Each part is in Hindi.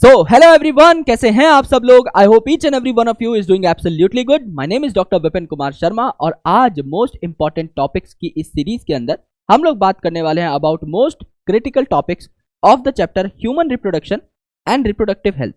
हेलो एवरीवन, कैसे हैं आप सब लोग। I hope each and every one of you is doing absolutely good. My name is doctor Vipin Kumar Sharma और आज मोस्ट इंपॉर्टेंट टॉपिक्स की इस सीरीज के अंदर हम लोग बात करने वाले हैं about most critical topics of the chapter human reproduction and reproductive health.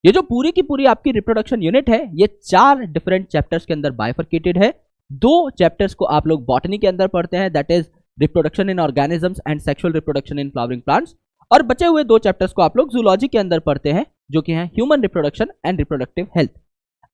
ये जो पूरी की पूरी आपकी रिप्रोडक्शन यूनिट है, ये 4 डिफरेंट चैप्टर्स के अंदर बाइफर्केटेड है। 2 चैप्टर्स को आप लोग बॉटनी के अंदर पढ़ते हैं, that is reproduction in organisms and sexual reproduction in flowering plants, और बचे हुए 2 चैप्टर्स को आप लोग जूलॉजी के अंदर पढ़ते हैं, जो कि है human reproduction and reproductive health.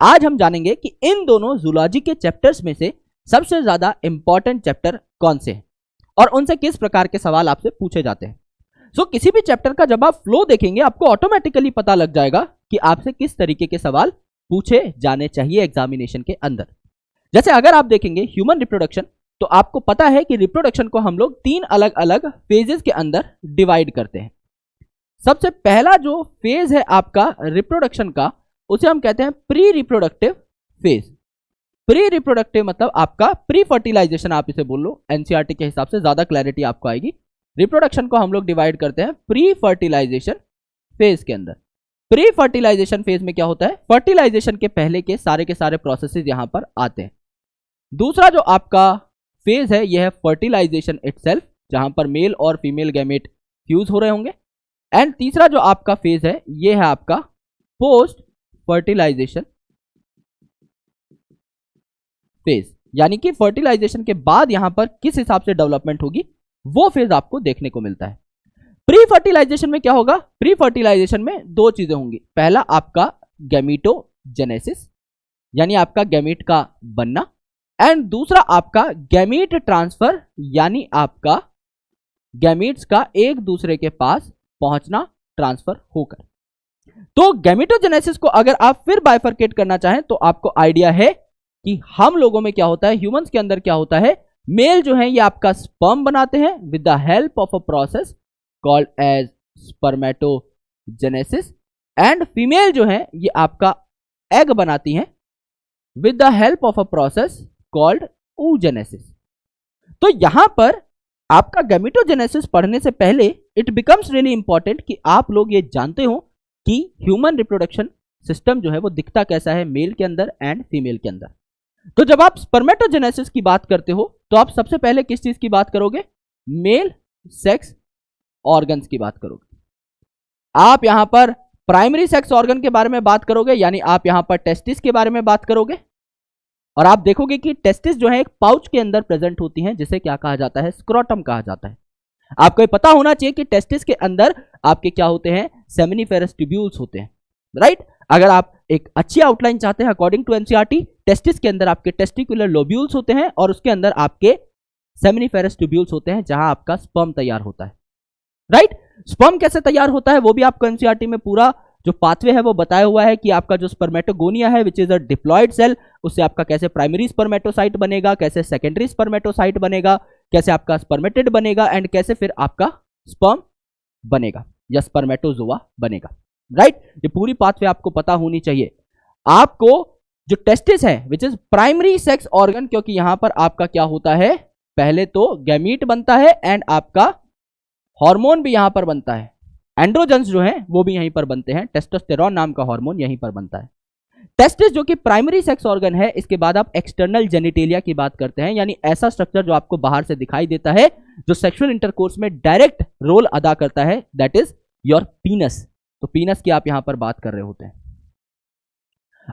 आज हम जानेंगे कि इन दोनों जूलॉजी के चैप्टर्स में से सबसे ज्यादा इंपॉर्टेंट चैप्टर कौन से हैं और उनसे किस प्रकार के सवाल आपसे पूछे जाते हैं। सो किसी भी चैप्टर का जब आप फ्लो देखेंगे, आपको ऑटोमेटिकली पता लग जाएगा कि आपसे किस तरीके के सवाल पूछे जाने चाहिए एग्जामिनेशन के अंदर। जैसे अगर आप देखेंगे ह्यूमन रिप्रोडक्शन, तो आपको पता है कि रिप्रोडक्शन को हम लोग 3 अलग अलग फेजेस के अंदर डिवाइड करते हैं। सबसे पहला जो फेज है आपका रिप्रोडक्शन का, उसे हम कहते हैं pre reproductive phase. Pre reproductive मतलब आपका प्री फर्टिलाइजेशन, आप इसे बोल लो, एनसीईआरटी के हिसाब से ज्यादा क्लैरिटी आपको आएगी। रिप्रोडक्शन को हम लोग डिवाइड करते हैं प्री फर्टिलाइजेशन फेज के अंदर। प्री फर्टिलाइजेशन फेज में क्या होता है, फर्टिलाइजेशन के पहले के सारे प्रोसेसेस यहां पर आते हैं। दूसरा जो आपका फेज है यह है फर्टिलाइजेशन इटसेल्फ, जहां पर मेल और फीमेल गैमेट फ्यूज हो रहे होंगे। एंड तीसरा जो आपका फेज है यह है आपका पोस्ट फर्टिलाइजेशन फेज, यानी कि फर्टिलाइजेशन के बाद यहां पर किस हिसाब से डेवलपमेंट होगी वो फेज आपको देखने को मिलता है। प्री फर्टिलाइजेशन में क्या होगा, प्री फर्टिलाइजेशन में 2 चीजें होंगी। पहला आपका गैमीटोजेनेसिस, यानी आपका गैमीट का बनना, एंड दूसरा आपका गैमीट ट्रांसफर, यानी आपका गैमीट्स का एक दूसरे के पास पहुंचना ट्रांसफर होकर। तो गैमीटोजेनेसिस को अगर आप फिर बाइफरकेट करना चाहें तो आपको आइडिया है कि हम लोगों में क्या होता है, ह्यूमंस के अंदर क्या होता है। मेल जो है ये आपका स्पर्म बनाते हैं with the help of a process called as spermatogenesis, and female जो है ये आपका एग बनाती हैं with the help of a process called oogenesis। तो यहां पर आपका गैमीटोजेनेसिस पढ़ने से पहले इट बिकम्स रियली इंपॉर्टेंट कि आप लोग ये जानते हो कि ह्यूमन रिप्रोडक्शन सिस्टम जो है वो दिखता कैसा है मेल के अंदर एंड फीमेल के अंदर। तो जब आप स्पर्मेटोजेनेसिस की बात करते हो तो आप सबसे पहले किस चीज की बात करोगे, मेल सेक्स ऑर्गन्स की बात करोगे। आप यहां पर प्राइमरी सेक्स ऑर्गन के बारे में बात करोगे, यानी आप यहां पर टेस्टिस के बारे में बात करोगे। और आप देखोगे कि टेस्टिस जो है एक पाउच के अंदर प्रेजेंट होती हैं, जिसे क्या कहा जाता है, स्क्रोटम कहा जाता है। आपको ये पता होना चाहिए कि टेस्टिस के अंदर आपके क्या होते हैं, सेमिनिफेरस ट्यूब्यूल्स होते हैं, राइट। अगर आप एक अच्छी आउटलाइन चाहते हैं अकॉर्डिंग टू एनसीईआरटी, टेस्टिस के अंदर आपके टेस्टिकुलर लोब्यूल्स होते हैं और उसके अंदर आपके सेमिनिफेरस ट्यूब्यूल्स होते हैं, जहां आपका स्पर्म तैयार होता है, राइट। स्पर्म कैसे तैयार होता है वो भी आपको एनसीईआरटी में पूरा जो पाथवे है वो बताया हुआ है कि आपका जो स्पर्मेटोगोनिया है which is a diploid cell, उससे आपका कैसे प्राइमरी स्पर्मेटोसाइट बनेगा, कैसे सेकेंडरी स्पर्मेटोसाइट बनेगा, कैसे आपका स्पर्मेटिड बनेगा, एंड कैसे फिर आपका स्पर्म बनेगा या स्पर्मेटोजोआ बनेगा, राइट। ये पूरी पाथवे आपको पता होनी चाहिए। आपको जो टेस्टिस है which is primary sex organ, क्योंकि यहां पर आपका क्या होता है, पहले तो गैमीट बनता है एंड आपका हार्मोन भी यहां पर बनता है, एंड्रोजन्स जो हैं वो भी यहीं पर बनते हैं, टेस्टोस्टेरोन नाम का हार्मोन यहीं पर बनता है। टेस्टिस जो कि प्राइमरी सेक्स ऑर्गन है, इसके बाद आप एक्सटर्नल जेनिटेलिया की बात करते हैं, यानी ऐसा स्ट्रक्चर जो आपको बाहर से दिखाई देता है, जो सेक्सुअल इंटरकोर्स में डायरेक्ट रोल अदा करता है, दैट इज योर पीनस। तो पीनस की आप यहां पर बात कर रहे होते हैं।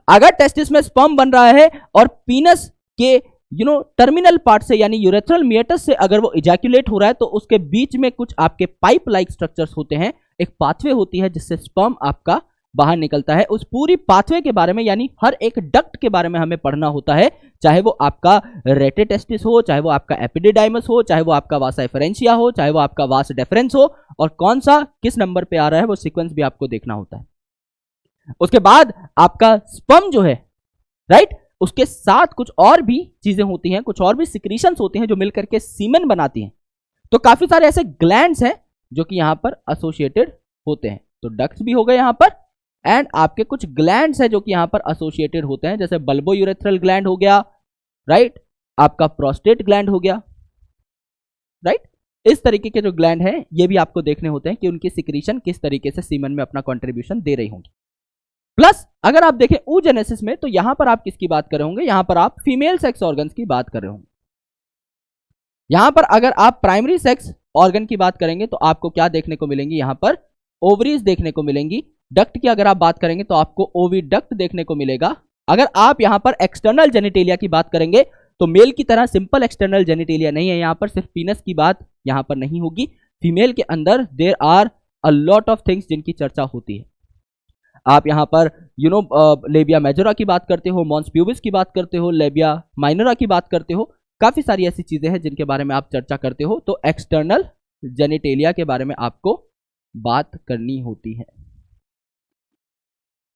अगर टेस्टिस में स्पर्म बन रहा है और पीनस के टर्मिनल पार्ट से यानी यूरेथ्रल मिएटस से अगर वो इजैक्यूलेट हो रहा है, तो उसके बीच में कुछ आपके पाइप लाइक स्ट्रक्चर्स होते हैं, एक पाथवे होती है जिससे स्पर्म आपका बाहर निकलता है। उस पूरी पाथवे के बारे में, यानी हर एक डक्ट के बारे में हमें पढ़ना होता है, चाहे वो आपका रेटेटेस्टिस हो, चाहे वो आपका एपिडिडाइमस हो, चाहे वो आपका वासा एफरेंशिया हो, चाहे वो आपका वास डेफरेंस हो, और कौन सा किस नंबर पे आ रहा है वो सीक्वेंस भी आपको देखना होता है। उसके बाद आपका स्पर्म जो है, राइट, उसके साथ कुछ और भी चीजें होती हैं, कुछ और भी सिक्रीशंस होती हैं जो मिलकर के सीमेन बनाती हैं। तो काफी सारे ऐसे ग्लैंड्स हैं जो कि यहां पर एसोसिएटेड होते हैं। तो डक्ट्स भी हो गए यहां पर, एंड आपके कुछ ग्लैंड्स हैं जो कि यहां पर एसोसिएटेड होते हैं, जैसे बल्बो यूरेथ्रल ग्लैंड हो गया, राइट, आपका प्रोस्टेट ग्लैंड हो गया, राइट। इस तरीके के जो ग्लैंड हैं ये भी आपको देखने होते हैं कि उनकी सिक्रीशन किस तरीके से सीमन में अपना कंट्रीब्यूशन दे रही होंगी। प्लस अगर आप देखें oogenesis में, तो यहां पर आप किसकी बात कर रहे होंगे, यहां पर आप फीमेल सेक्स ऑर्गन्स की बात कर रहे होंगे। यहां पर अगर आप प्राइमरी सेक्स ऑर्गन की बात करेंगे तो आपको क्या देखने को मिलेंगी, यहां पर ओवरीज देखने को मिलेंगी। डक्ट की अगर आप बात करेंगे तो आपको ओविडक्ट देखने को मिलेगा। अगर आप यहां पर एक्सटर्नल जेनिटेलिया की बात करेंगे तो मेल की तरह सिंपल एक्सटर्नल जेनिटेलिया नहीं है, यहां पर सिर्फ पीनस की बात यहां पर नहीं होगी। फीमेल के अंदर there are a lot of things जिनकी चर्चा होती है। आप यहां पर लेबिया मेजोरा की बात करते हो, मॉन्स प्यूबिस की बात करते हो, लेबिया माइनरा की बात करते हो, काफी सारी ऐसी चीजें हैं जिनके बारे में आप चर्चा करते हो। तो एक्सटर्नल जेनिटेलिया के बारे में आपको बात करनी होती है,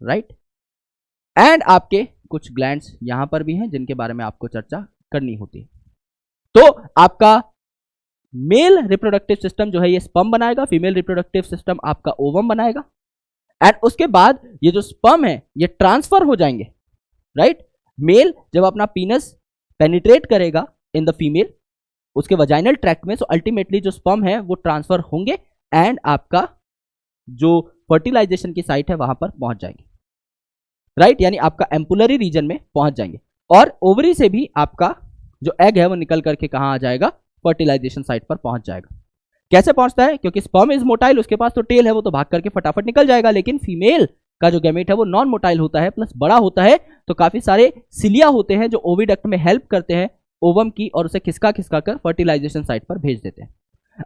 राइट। एंड आपके कुछ ग्लैंड्स यहां पर भी हैं जिनके बारे में आपको चर्चा करनी होती है। तो आपका मेल रिप्रोडक्टिव सिस्टम जो है ये स्पर्म बनाएगा, फीमेल रिप्रोडक्टिव सिस्टम आपका ओवम बनाएगा। एंड उसके बाद ये जो स्पर्म है ये ट्रांसफर हो जाएंगे, राइट। मेल जब अपना पीनस पेनिट्रेट करेगा इन द फीमेल उसके वजाइनल ट्रैक्ट में, सो अल्टीमेटली जो स्पर्म है वो ट्रांसफर होंगे एंड आपका जो फर्टिलाइजेशन की साइट है वहां पर पहुंच जाएंगे, राइट। यानी आपका एम्पुलरी रीजन में पहुंच जाएंगे और ओवरी से भी आपका जो एग है वो निकल करके कहां आ जाएगा, फर्टिलाइजेशन साइट पर पहुंच जाएगा। कैसे पहुंचता है, क्योंकि स्पर्म इज मोटाइल, उसके पास तो टेल है, वो तो भाग करके फटाफट निकल जाएगा। लेकिन फीमेल का जो गैमेट है वो नॉन मोटाइल होता है, प्लस बड़ा होता है, तो काफी सारे सिलिया होते हैं जो ओविडक्ट में हेल्प करते हैं ओवम की और उसे खिसका खिसका कर फर्टिलाइजेशन साइट पर भेज देते हैं।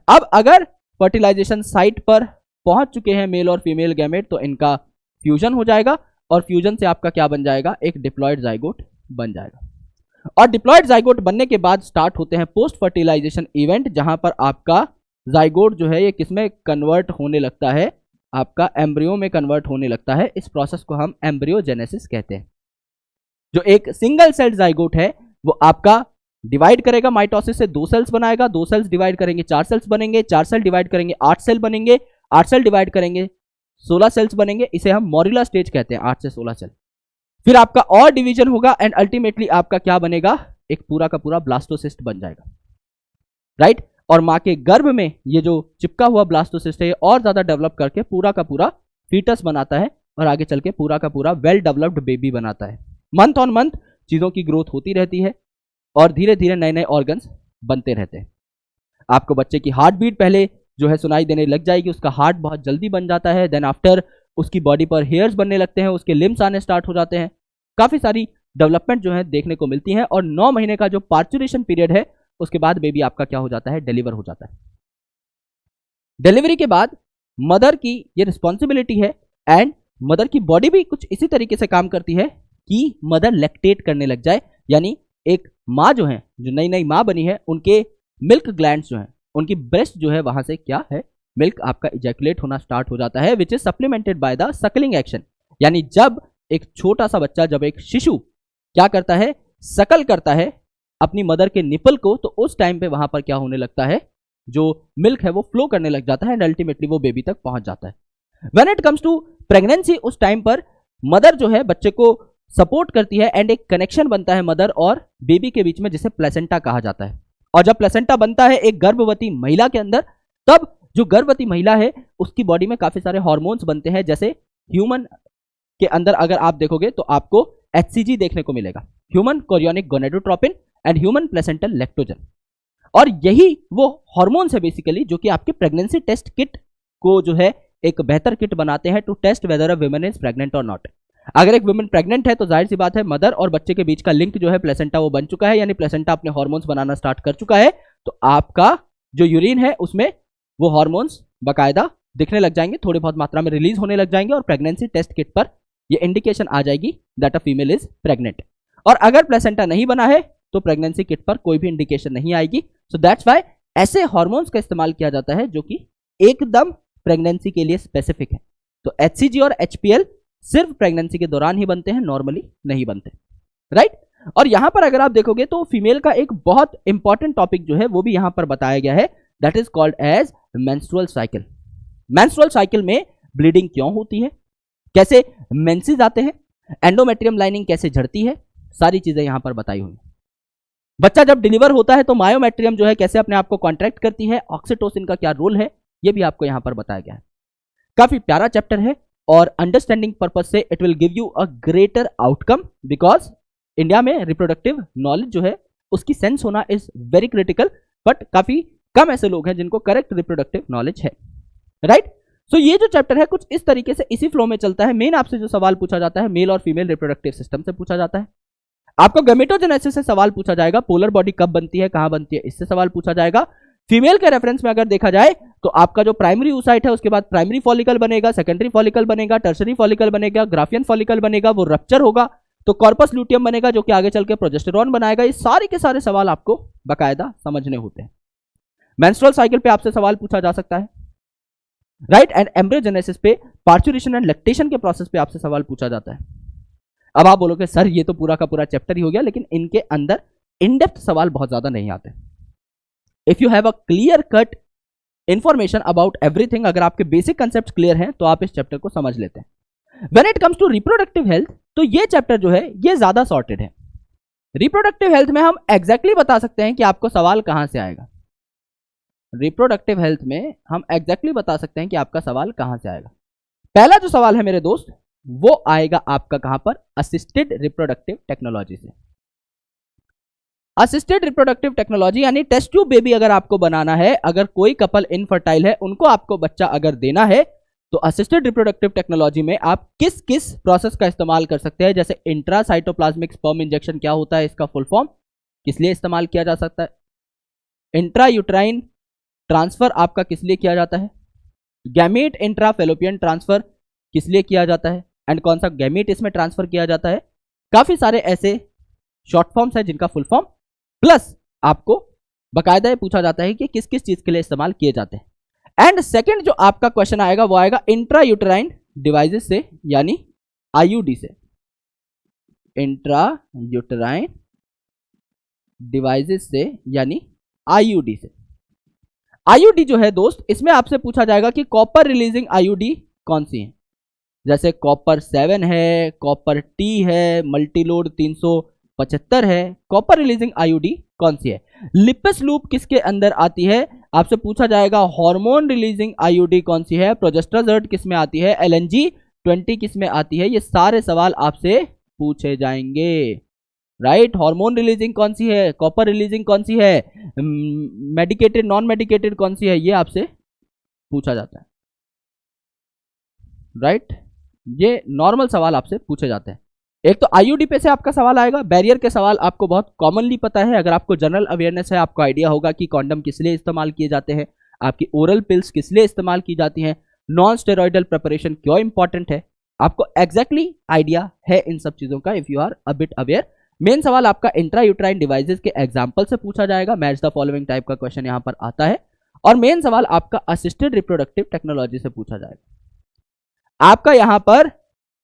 अब अगर फर्टिलाइजेशन साइट पर पहुंच चुके हैं मेल और फीमेल गैमेट तो इनका फ्यूजन हो जाएगा और फ्यूजन से आपका क्या बन जाएगा, एक डिप्लॉयड जाइगोट बन जाएगा। और डिप्लॉयड जाइगोट बनने के बाद स्टार्ट होते हैं पोस्ट फर्टिलाइजेशन इवेंट, जहां पर आपका जाइगोट जो है ये किसमें कन्वर्ट होने लगता है, आपका एम्ब्रियो में कन्वर्ट होने लगता है। इस प्रोसेस को हम एम्ब्रियोजेनेसिस कहते हैं। जो एक सिंगल सेल जाइगोट है वो आपका डिवाइड करेगा माइटोसिस से, 2 सेल्स बनाएगा, 2 सेल्स डिवाइड करेंगे 4 सेल्स बनेंगे, 4 सेल डिवाइड करेंगे 8 सेल बनेंगे, 8 सेल डिवाइड करेंगे 16 सेल्स बनेंगे। इसे हम मॉड्यूलर स्टेज कहते हैं, 8 से 16 सेल। फिर आपका और डिवीजन होगा एंड अल्टीमेटली आपका क्या बनेगा, एक पूरा का पूरा ब्लास्टोसिस्ट बन जाएगा, राइट। और मां के गर्भ में ये जो चिपका हुआ ब्लास्टोसिस्ट है और ज्यादा डेवलप करके पूरा का पूरा फीटस बनाता है और आगे चल के पूरा का पूरा वेल डेवलप्ड बेबी बनाता है। मंथ ऑन मंथ चीजों की ग्रोथ होती रहती है और धीरे धीरे नए नए ऑर्गन्स बनते रहते हैं। आपको बच्चे की हार्ट बीट पहले जो है सुनाई देने लग जाएगी, उसका हार्ट बहुत जल्दी बन जाता है, देन आफ्टर उसकी बॉडी पर हेयर्स बनने लगते हैं, उसके लिम्स आने स्टार्ट हो जाते हैं, काफी सारी डेवलपमेंट जो है देखने को मिलती है। और 9 महीने का जो पार्चुरेशन पीरियड है उसके बाद बेबी आपका क्या हो जाता है, डिलीवर हो जाता है। डिलीवरी के बाद मदर की ये रिस्पॉन्सिबिलिटी है एंड मदर की बॉडी भी कुछ इसी तरीके से काम करती है कि मदर लैक्टेट करने लग जाए। यानी एक माँ जो है, जो नई नई माँ बनी है, उनके मिल्क ग्लैंड्स जो हैं, उनकी ब्रेस्ट जो है वहां से क्या है, मिल्क आपका इजैकुलेट होना स्टार्ट हो जाता है, which is supplemented by the Suckling action. यानी जब एक छोटा सा बच्चा, जब एक शिशु क्या करता है, सकल करता है अपनी मदर के निपल को, तो उस टाइम पे वहां पर क्या होने लगता है, जो मिल्क है वो फ्लो करने लग जाता है एंड अल्टीमेटली वो बेबी तक पहुंच जाता है। When it comes to pregnancy, उस टाइम पर मदर जो है बच्चे को सपोर्ट करती है एंड एक कनेक्शन बनता है मदर और बेबी के बीच में, जिसे प्लेसेंटा कहा जाता है। और जब प्लेसेंटा बनता है एक गर्भवती महिला के अंदर, तब जो गर्भवती महिला है उसकी बॉडी में काफी सारे हार्मोन्स बनते हैं। जैसे ह्यूमन के अंदर अगर आप देखोगे तो आपको HCG देखने को मिलेगा, human chorionic gonadotropin and human placental lactogen. और यही वो हार्मोन्स है बेसिकली जो कि आपके प्रेगनेंसी टेस्ट किट को जो है एक बेहतर किट बनाते हैं to test whether a woman is pregnant और नॉट। अगर एक वुमन प्रेग्नेंट है तो जाहिर सी बात है मदर और बच्चे के बीच का लिंक जो है प्लेसेंटा वो बन चुका है, यानी प्लेसेंटा अपने हार्मोन्स बनाना स्टार्ट कर चुका है। तो आपका जो यूरिन है उसमें वो हार्मोन्स बाकायदा दिखने लग जाएंगे, थोड़ी बहुत मात्रा में रिलीज होने लग जाएंगे और प्रेगनेंसी टेस्ट किट पर ये इंडिकेशन आ जाएगी that a female is pregnant. और अगर प्लेसेंटा नहीं बना है तो प्रेगनेंसी किट पर कोई भी इंडिकेशन नहीं आएगी। सो दैट्स व्हाई ऐसे हार्मोन्स का इस्तेमाल किया जाता है जो कि एकदम प्रेगनेंसी के लिए स्पेसिफिक है। तो HCG और HPL सिर्फ प्रेगनेंसी के दौरान ही बनते हैं, नॉर्मली नहीं बनते, राइट। और यहां पर अगर आप देखोगे तो फीमेल का एक बहुत इंपॉर्टेंट टॉपिक जो है वो भी यहां पर बताया गया है, that is called as menstrual cycle. Menstrual cycle में ब्लीडिंग क्यों होती है, कैसे मेंसेस आते हैं, एंडोमेट्रियम लाइनिंग कैसे झड़ती है, सारी चीजें यहां पर बताई हुई। बच्चा जब डिलीवर होता है तो मायोमेट्रियम जो है कैसे अपने आप को कॉन्ट्रैक्ट करती है, ऑक्सीटोसिन का क्या रोल है, ये भी आपको यहां पर बताया गया है। काफी प्यारा चैप्टर है और अंडरस्टैंडिंग पर्पज से it will give you a greater outcome, because India में रिप्रोडक्टिव नॉलेज जो है उसकी सेंस होना इज वेरी क्रिटिकल, बट काफी कम ऐसे लोग हैं जिनको करेक्ट रिप्रोडक्टिव नॉलेज है, राइट। सो ये जो चैप्टर है कुछ इस तरीके से इसी फ्लो में चलता है। मेन आपसे जो सवाल पूछा जाता है मेल और फीमेल रिप्रोडक्टिव सिस्टम से पूछा जाता है। आपको गैमेटोजेनेसिस से सवाल पूछा जाएगा, पोलर बॉडी कब बनती है, कहां बनती है, इससे सवाल पूछा जाएगा। फीमेल के रेफरेंस में अगर देखा जाए तो आपका जो प्राइमरी oocyte है उसके बाद प्राइमरी फॉलिकल बनेगा, सेकेंडरी फॉलिकल बनेगा, टर्सरी फॉलिकल बनेगा, ग्राफियन फॉलिकल बनेगा, वो रप्चर होगा तो कॉर्पस ल्यूटियम बनेगा जो कि आगे चल के प्रोजेस्टेरॉन बनाएगा। ये सारे के सारे सवाल आपको बाकायदा समझने होते हैं। मेंस्ट्रुअल साइकिल पे आपसे सवाल पूछा जा सकता है, राइट, एंड एम्ब्रियोजेनेसिस पे, पार्चुरेशन एंड लैक्टेशन के प्रोसेस पे आपसे सवाल पूछा जाता है। अब आप बोलोगे सर ये तो पूरा का पूरा चैप्टर ही हो गया, लेकिन इनके अंदर इन डेप्थ सवाल बहुत ज्यादा नहीं आते। If you have a clear cut information about everything, अगर आपके बेसिक कंसेप्ट क्लियर हैं तो आप इस चैप्टर को समझ लेते हैं। When it comes to reproductive health तो ये चैप्टर जो है ये ज्यादा सॉर्टेड है। रिप्रोडक्टिव हेल्थ में हम एग्जैक्टली बता सकते हैं कि आपको सवाल कहां से आएगा। रिप्रोडक्टिव हेल्थ में हम एग्जैक्टली बता सकते हैं कि आपका सवाल कहां से आएगा। पहला जो सवाल है मेरे दोस्त वो आएगा आपका कहां पर, असिस्टेड रिप्रोडक्टिव टेक्नोलॉजी से। असिस्टेड रिप्रोडक्टिव टेक्नोलॉजी यानी टेस्ट ट्यूब बेबी अगर आपको बनाना है, अगर कोई कपल इनफर्टाइल है उनको आपको बच्चा अगर देना है तो असिस्टेड रिप्रोडक्टिव टेक्नोलॉजी में आप किस किस प्रोसेस का इस्तेमाल कर सकते हैं। जैसे इंट्रासाइटोप्लाज्मिक स्पर्म इंजेक्शन क्या होता है, इसका फुल फॉर्म किस लिए इस्तेमाल किया जा सकता है। इंट्रा यूट्राइन ट्रांसफर आपका किस लिए किया जाता है। गैमेट इंट्रा फेलोपियन ट्रांसफर किस लिए किया जाता है एंड कौन सा गैमेट इसमें ट्रांसफर किया जाता है। काफी सारे ऐसे शॉर्ट फॉर्म्स है जिनका फुल फॉर्म प्लस आपको बकायदा ये पूछा जाता है कि किस किस चीज के लिए इस्तेमाल किए जाते हैं। एंड सेकंड जो आपका क्वेश्चन आएगा वो आएगा इंट्रा यूटेराइन डिवाइसेस से यानी आईयूडी से। इंट्रा यूटेराइन डिवाइसेस से यानी आईयूडी से। आईयूडी जो है दोस्त इसमें आपसे पूछा जाएगा कि कॉपर रिलीजिंग आईयूडी कौन सी है। जैसे कॉपर 7 है, कॉपर टी है, मल्टीलोड 375 है, कॉपर रिलीजिंग आईयूडी कौन सी है। लिपिस लूप किसके अंदर आती है, आपसे पूछा जाएगा हार्मोन रिलीजिंग आईयूडी कौन सी है, प्रोजेस्टेरोन किस में आती है, एलएनजी 20 किस में आती है। ये सारे सवाल आपसे पूछे जाएंगे, राइट। हार्मोन रिलीजिंग कौन सी है, कॉपर रिलीजिंग कौन सी है, मेडिकेटेड नॉन मेडिकेटेड कौन सी है, ये आपसे पूछा जाता है, राइट। ये नॉर्मल सवाल आपसे पूछे जाते हैं। एक तो आईयूडी पे से आपका सवाल आएगा। बैरियर के सवाल आपको बहुत कॉमनली पता है, अगर आपको जनरल अवेयरनेस है आपको आइडिया होगा कि कॉन्डम किस लिए इस्तेमाल किए जाते हैं, आपकी ओरल पिल्स किस लिए इस्तेमाल की जाती हैं, नॉन स्टेरॉइडल प्रिपरेशन क्यों इंपॉर्टेंट है, आपको एग्जैक्टली आइडिया है इन सब चीजों का if you are a bit aware. Main सवाल आपका इंट्रा यूट्राइन डिवाइसेस के एग्जाम्पल से पूछा जाएगा, मैच द फॉलोइंग टाइप का क्वेश्चन यहां पर आता है। और मेन सवाल आपका असिस्टेड रिप्रोडक्टिव टेक्नोलॉजी से पूछा जाएगा। आपका यहां पर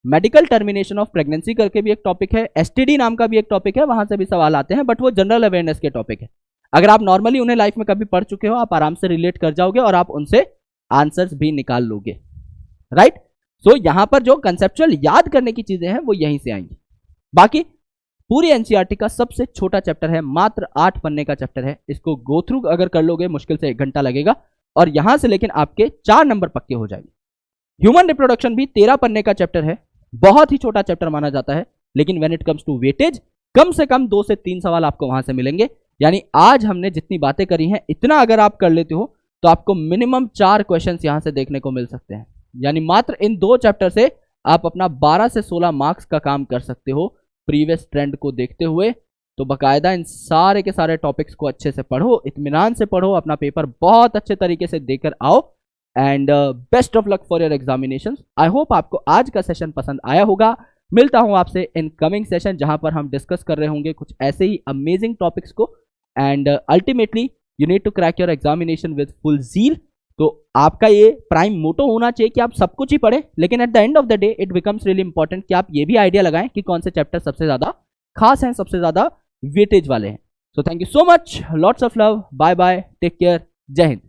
मेडिकल टर्मिनेशन ऑफ प्रेगनेंसी करके भी एक टॉपिक है, एसटीडी नाम का भी एक टॉपिक है, वहां से भी सवाल आते हैं, बट वो जनरल अवेयरनेस के टॉपिक है। अगर आप नॉर्मली उन्हें लाइफ में कभी पढ़ चुके हो आप आराम से रिलेट कर जाओगे और आप उनसे आंसर्स भी निकाल लोगे, राइट। सो यहां पर जो कंसेप्चुअल याद करने की चीजें हैं वो यहीं से आएंगी। बाकी पूरी एनसीईआरटी का सबसे छोटा चैप्टर है, मात्र 8 पन्ने का चैप्टर है। इसको गो थ्रू अगर कर लोगे मुश्किल से 1 घंटा लगेगा और यहां से लेकिन आपके 4 नंबर पक्के हो जाएंगे। ह्यूमन रिप्रोडक्शन भी 13 पन्ने का चैप्टर है, बहुत ही छोटा चैप्टर माना जाता है, लेकिन when it comes to weightage कम से कम 2 से 3 सवाल आपको वहां से मिलेंगे। यानी आज हमने जितनी बातें करी हैं इतना अगर आप कर लेते हो तो आपको मिनिमम 4 क्वेश्चंस यहां से देखने को मिल सकते हैं। यानी मात्र इन 2 चैप्टर से आप अपना 12 से 16 मार्क्स का काम कर सकते हो प्रीवियस ट्रेंड को देखते हुए। तो बाकायदा इन सारे के सारे टॉपिक्स को अच्छे से पढ़ो, इत्मीनान से पढ़ो, अपना पेपर बहुत अच्छे तरीके से देकर आओ and best of luck for your examinations. I hope आपको आज का सेशन पसंद आया होगा। मिलता हूं आपसे इन कमिंग सेशन जहां पर हम डिस्कस कर रहे होंगे कुछ ऐसे ही अमेजिंग टॉपिक्स को and ultimately you need to crack your examination with full zeal. तो आपका ये प्राइम मोटो होना चाहिए कि आप सब कुछ ही पढ़ें, लेकिन at the end of the day it becomes really important कि आप ये भी आइडिया लगाएं कि कौन से चैप्टर सबसे ज्यादा खास हैं, सबसे ज्यादा वेटेज वाले हैं। So thank you so much, lots of love, bye bye, take care, Jai Hind.